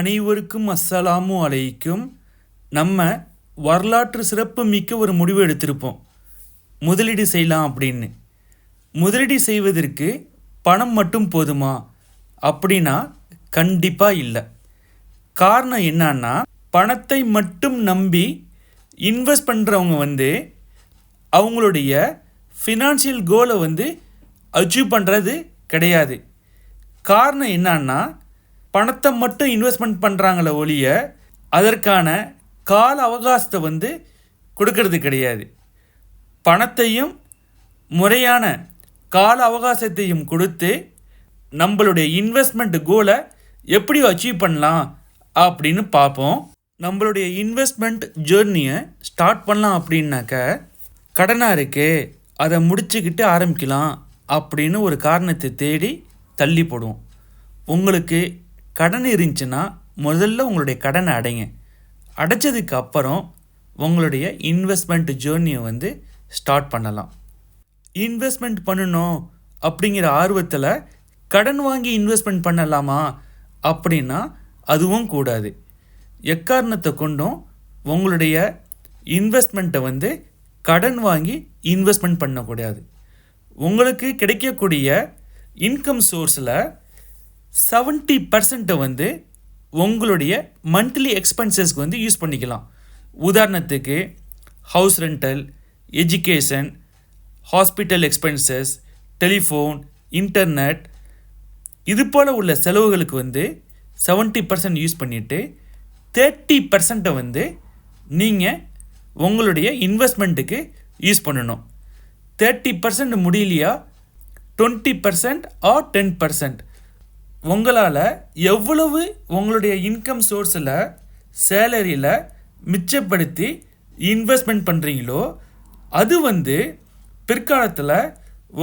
அனைவருக்கும் அஸ்ஸலாமு அலைக்கும். நம்ம வரலாற்று சிறப்பு மிக்க ஒரு முடிவு எடுத்திருப்போம், முதலீடு செய்யலாம் அப்படின்னு. முதலீடு செய்வதற்கு பணம் மட்டும் போதுமா அப்படின்னா கண்டிப்பாக இல்லை. காரணம் என்னன்னா, பணத்தை மட்டும் நம்பி இன்வெஸ்ட் பண்ணுறவங்க அவங்களுடைய ஃபினான்ஷியல் கோலை அச்சீவ் பண்ணுறது கிடையாது. காரணம் என்னன்னா, பணத்தை மட்டும் இன்வெஸ்ட்மெண்ட் பண்ணுறாங்களே ஒழிய அதற்கான கால அவகாசத்தை கொடுக்கறது கிடையாது. பணத்தையும் முறையான கால அவகாசத்தையும் கொடுத்து நம்மளுடைய இன்வெஸ்ட்மெண்ட் கோலை எப்படி அச்சீவ் பண்ணலாம் அப்படின்னு பார்ப்போம். நம்மளுடைய இன்வெஸ்ட்மெண்ட் ஜேர்னியை ஸ்டார்ட் பண்ணலாம் அப்படின்னாக்க, கடனாக இருக்கே அதை முடிச்சுக்கிட்டு ஆரம்பிக்கலாம் அப்படின்னு ஒரு காரணத்தை தேடி தள்ளி போடுவோம். உங்களுக்கு கடன் இருந்துச்சுன்னா முதல்ல உங்களுடைய கடனை அடைங்க. அடைச்சதுக்கு அப்புறம் உங்களுடைய இன்வெஸ்ட்மெண்ட் ஜேர்னியை ஸ்டார்ட் பண்ணலாம். இன்வெஸ்ட்மெண்ட் பண்ணணும் அப்படிங்கிற ஆர்வத்தில் கடன் வாங்கி இன்வெஸ்ட்மெண்ட் பண்ணலாமா அப்படின்னா அதுவும் கூடாது. எக்காரணத்தை கொண்டும் உங்களுடைய இன்வெஸ்ட்மெண்ட்டை கடன் வாங்கி இன்வெஸ்ட்மெண்ட் பண்ணக்கூடாது. உங்களுக்கு கிடைக்கக்கூடிய இன்கம் சோர்ஸில் 70% உங்களுடைய மந்த்லி எக்ஸ்பென்சஸ்க்கு யூஸ் பண்ணிக்கலாம். உதாரணத்துக்கு house rental, education, hospital expenses, telephone, internet, இது போல் உள்ள செலவுகளுக்கு 70% யூஸ் பண்ணிவிட்டு 30% நீங்கள் உங்களுடைய இன்வெஸ்ட்மெண்ட்டுக்கு யூஸ் பண்ணணும். 30% முடியலையா 20% ஆர் 10% உங்களால் எவ்வளவு உங்களுடைய இன்கம் சோர்ஸில் சேலரியில் மிச்சப்படுத்தி இன்வெஸ்ட்மெண்ட் பண்ணுறீங்களோ அது பிற்காலத்தில்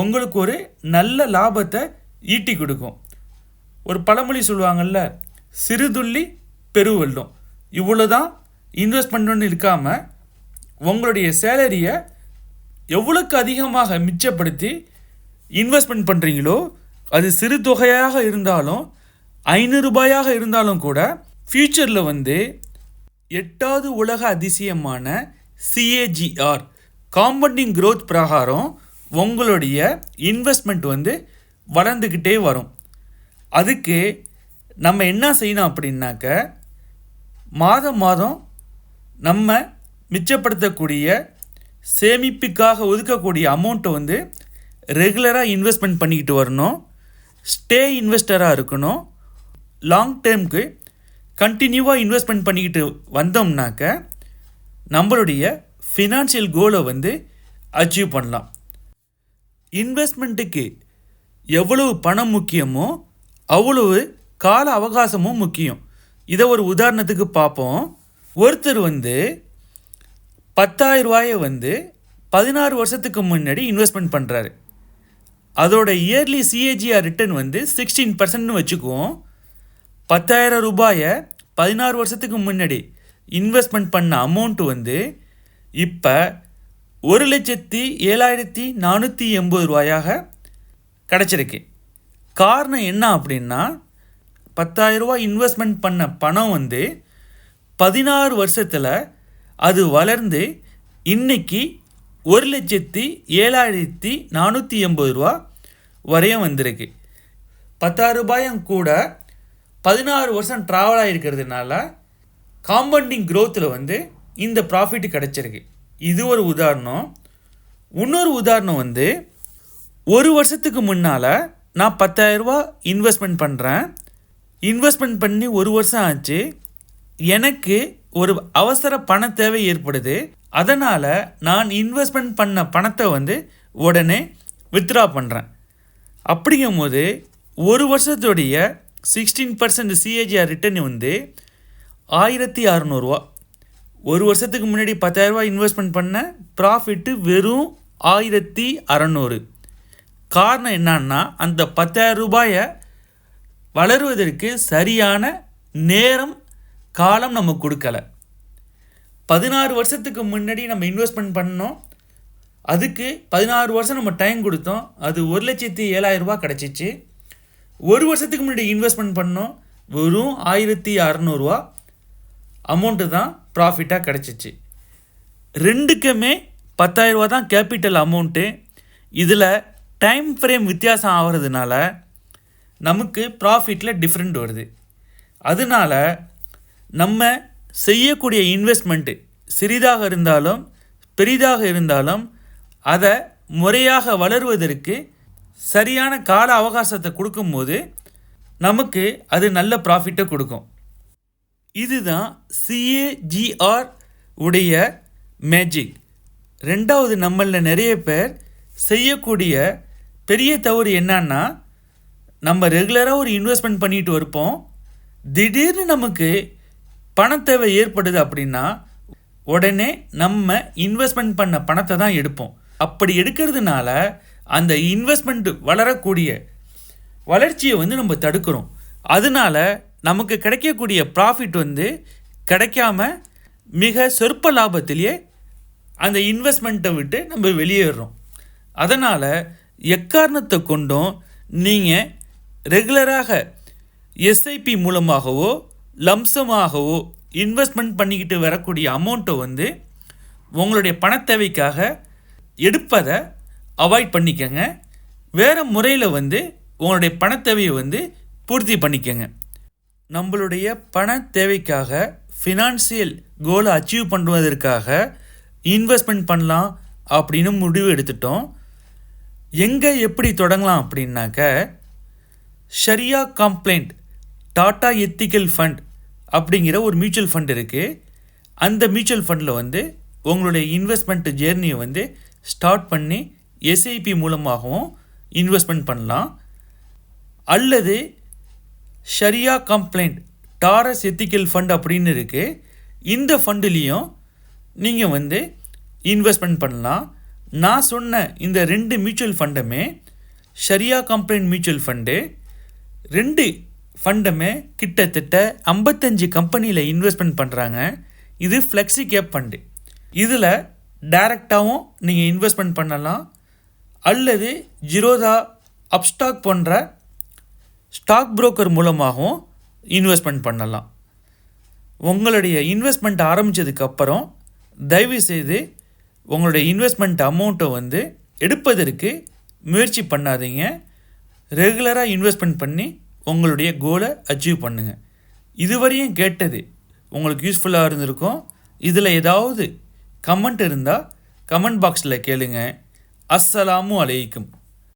உங்களுக்கு ஒரு நல்ல லாபத்தை ஈட்டி கொடுக்கும். ஒரு பழமொழி சொல்லுவாங்கள்ல, சிறுதுள்ளி பெருவெள்ளம். இவ்வளோ தான் இன்வெஸ்ட் பண்ணணுன்னு இருக்காமல் உங்களுடைய சேலரியை எவ்வளோக்கு அதிகமாக மிச்சப்படுத்தி இன்வெஸ்ட்மெண்ட் பண்ணுறீங்களோ, அது சிறு தொகையாக இருந்தாலும் 500 ரூபாயாக இருந்தாலும் கூட ஃப்யூச்சரில் 8வது உலக அதிசயமான CAGR காம்பவுண்டிங் growth பிரகாரம் உங்களுடைய இன்வெஸ்ட்மெண்ட் வளர்ந்துக்கிட்டே வரும். அதுக்கு நம்ம என்ன செய்யணும் அப்படின்னாக்க, மாதம் மாதம் நம்ம மிச்சப்படுத்தக்கூடிய சேமிப்புக்காக ஒதுக்கக்கூடிய அமௌண்ட்டை ரெகுலராக இன்வெஸ்ட்மெண்ட் பண்ணிக்கிட்டு வரணும். ஸ்டே இன்வெஸ்டராக இருக்கணும். லாங் டேர்முக்கு கண்டினியூவாக இன்வெஸ்ட்மெண்ட் பண்ணிக்கிட்டு வந்தோம்னாக்க நம்மளுடைய ஃபினான்ஷியல் கோலை அச்சீவ் பண்ணலாம். இன்வெஸ்ட்மெண்ட்டுக்கு எவ்வளவு பணம் முக்கியமோ அவ்வளவு கால அவகாசமும் முக்கியம். இதை ஒரு உதாரணத்துக்கு பார்ப்போம். ஒருத்தர் 10,000 ரூபாயை 16 வருஷத்துக்கு முன்னாடி இன்வெஸ்ட்மெண்ட் பண்ணுறாரு. அதோட இயர்லி CAGR ரிட்டர்ன் 16% வச்சுக்குவோம். 10,000 ரூபாயை 16 வருஷத்துக்கு முன்னாடி இன்வெஸ்ட்மெண்ட் பண்ண அமௌண்ட்டு இப்போ 1,07,480 ரூபாயாக கிடச்சிருக்கு. காரணம் என்ன அப்படின்னா, 10,000 ரூபாய் இன்வெஸ்ட்மெண்ட் பண்ண பணம் 16 வருஷத்தில் அது வளர்ந்து இன்னைக்கு 1,07,480 ரூபா வரையும் வந்திருக்கு. 10,000 ரூபாயும் கூட 16 வருஷம் ட்ராவல் ஆகிருக்கிறதுனால காம்பவுண்டிங் க்ரோத்தில் இந்த ப்ராஃபிட் கிடச்சிருக்கு. இது ஒரு உதாரணம். இன்னொரு உதாரணம் ஒரு வருஷத்துக்கு முன்னால் நான் 10,000 ரூபா இன்வெஸ்ட்மெண்ட் பண்ணுறேன். இன்வெஸ்ட்மெண்ட் பண்ணி ஒரு வருஷம் ஆச்சு. எனக்கு ஒரு அவசர பண தேவை ஏற்படுது. அதனால் நான் இன்வெஸ்ட்மெண்ட் பண்ண பணத்தை உடனே வித்ட்ரா பண்ணுறேன். அப்படிங்கும்போது ஒரு வருஷத்துடைய 16% CAGR ரிட்டர்ன் 1,600 ரூபா. ஒரு வருஷத்துக்கு முன்னாடி 10,000 ரூபா இன்வெஸ்ட்மெண்ட் பண்ண ப்ராஃபிட்டு வெறும் 1,600. காரணம் என்னன்னா, அந்த 10,000 ரூபாயை வளருவதற்கு சரியான நேரம் காலம் நம்ம கொடுக்கலை. 16 வருஷத்துக்கு முன்னாடி நம்ம இன்வெஸ்ட்மெண்ட் பண்ணோம். அதுக்கு 16 வருஷம் நம்ம டைம் கொடுத்தோம். அது 1,07,000 ரூபா கிடச்சிச்சு. ஒரு வருஷத்துக்கு முன்னாடி இன்வெஸ்ட்மெண்ட் பண்ணோம். வெறும் 1600 அமௌண்ட்டு தான் ப்ராஃபிட்டாக கிடச்சிச்சு. ரெண்டுக்குமே 10,000 தான் கேபிட்டல் அமௌண்ட்டு. இதில் டைம் ஃப்ரேம் வித்தியாசம் ஆகிறதுனால நமக்கு ப்ராஃபிட்டில் டிஃப்ரெண்ட் வருது. அதனால நம்ம செய்யக்கூடிய இன்வெஸ்ட்மெண்ட்டு சிறிதாக இருந்தாலும் பெரிதாக இருந்தாலும் அதை முறையாக வளருவதற்கு சரியான கால அவகாசத்தை கொடுக்கும்போது நமக்கு அது நல்ல ப்ராஃபிட்டை கொடுக்கும். இதுதான் CAGR உடைய மேஜிக். ரெண்டாவது, நம்மளில் நிறைய பேர் செய்யக்கூடிய பெரிய தவறு என்னன்னா, நம்ம ரெகுலராக ஒரு இன்வெஸ்ட்மெண்ட் பண்ணிட்டு இருப்போம். திடீர்னு நமக்கு பணத்தேவை ஏற்படுது அப்படின்னா உடனே நம்ம இன்வெஸ்ட்மெண்ட் பண்ண பணத்தை தான் எடுப்போம். அப்படி எடுக்கிறதுனால அந்த இன்வெஸ்ட்மெண்ட் வளரக்கூடிய வளர்ச்சியை நம்ம தடுக்கிறோம். அதனால நமக்கு கிடைக்கக்கூடிய ப்ராஃபிட் கிடைக்காம மிக சொற்ப லாபத்திலேயே அந்த இன்வெஸ்ட்மெண்ட்டை விட்டு நம்ம வெளியேறோம். அதனால் எக்காரணத்தை கொண்டும் நீங்கள் ரெகுலராக SIP மூலமாகவோ லம்சமாகவோ இன்வெஸ்ட்மெண்ட் பண்ணிக்கிட்டு வரக்கூடிய அமௌண்ட்டை உங்களுடைய பணத்தேவைக்காக எடுப்பதை அவாய்ட் பண்ணிக்கங்க. வேறு முறையில் உங்களுடைய பணத்தேவையை பூர்த்தி பண்ணிக்கங்க. நம்மளுடைய பண தேவைக்காக ஃபினான்சியல் கோலை அச்சீவ் பண்ணுவதற்காக இன்வெஸ்ட்மெண்ட் பண்ணலாம் அப்படின்னு முடிவு எடுத்துட்டோம். எங்கே எப்படி தொடங்கலாம் அப்படின்னாக்க, ஷரியா கம்ப்ளைண்ட் டாடா எத்திக்கல் ஃபண்ட் அப்படிங்கிற ஒரு மியூச்சுவல் ஃபண்ட் இருக்குது. அந்த மியூச்சுவல் ஃபண்டில் உங்களுடைய இன்வெஸ்ட்மெண்ட் ஜேர்னியை ஸ்டார்ட் பண்ணி SIP மூலமாகவும் இன்வெஸ்ட்மெண்ட் பண்ணலாம். அல்லது ஷரியா கம்ப்ளைண்ட் டாரஸ் எத்திக்கல் ஃபண்ட் அப்படின்னு இருக்குது. இந்த ஃபண்டுலேயும் நீங்கள் இன்வெஸ்ட்மெண்ட் பண்ணலாம். நான் சொன்ன இந்த 2 மியூச்சுவல் ஃபண்டுமே ஷரியா கம்ப்ளைண்ட் மியூச்சுவல் ஃபண்டு. 2 ஃபண்டுமே கிட்டத்தட்ட 55 கம்பெனியில் இன்வெஸ்ட்மெண்ட் பண்ணுறாங்க. இது ஃப்ளெக்ஸி கேப் ஃபண்டு. இதில் டைரெக்டாகவும் நீங்கள் இன்வெஸ்ட்மெண்ட் பண்ணலாம். அல்லது ஜிரோதா, அப்ஸ்டாக் போன்ற ஸ்டாக் புரோக்கர் மூலமாகவும் இன்வெஸ்ட்மெண்ட் பண்ணலாம். உங்களுடைய இன்வெஸ்ட்மெண்ட் ஆரம்பித்ததுக்கப்புறம் தயவுசெய்து உங்களுடைய இன்வெஸ்ட்மெண்ட் அமௌண்ட்டை எடுப்பதற்கு முயற்சி பண்ணாதீங்க. ரெகுலராக இன்வெஸ்ட்மெண்ட் பண்ணி உங்களுடைய கோலை அச்சீவ் பண்ணுங்கள். இதுவரையும் கேட்டது உங்களுக்கு யூஸ்ஃபுல்லாக இருந்திருக்கும். இதில் ஏதாவது கமெண்ட் இருந்தால் கமெண்ட் பாக்ஸில் கேளுங்க. அஸ்ஸலாமு அலைக்கும்.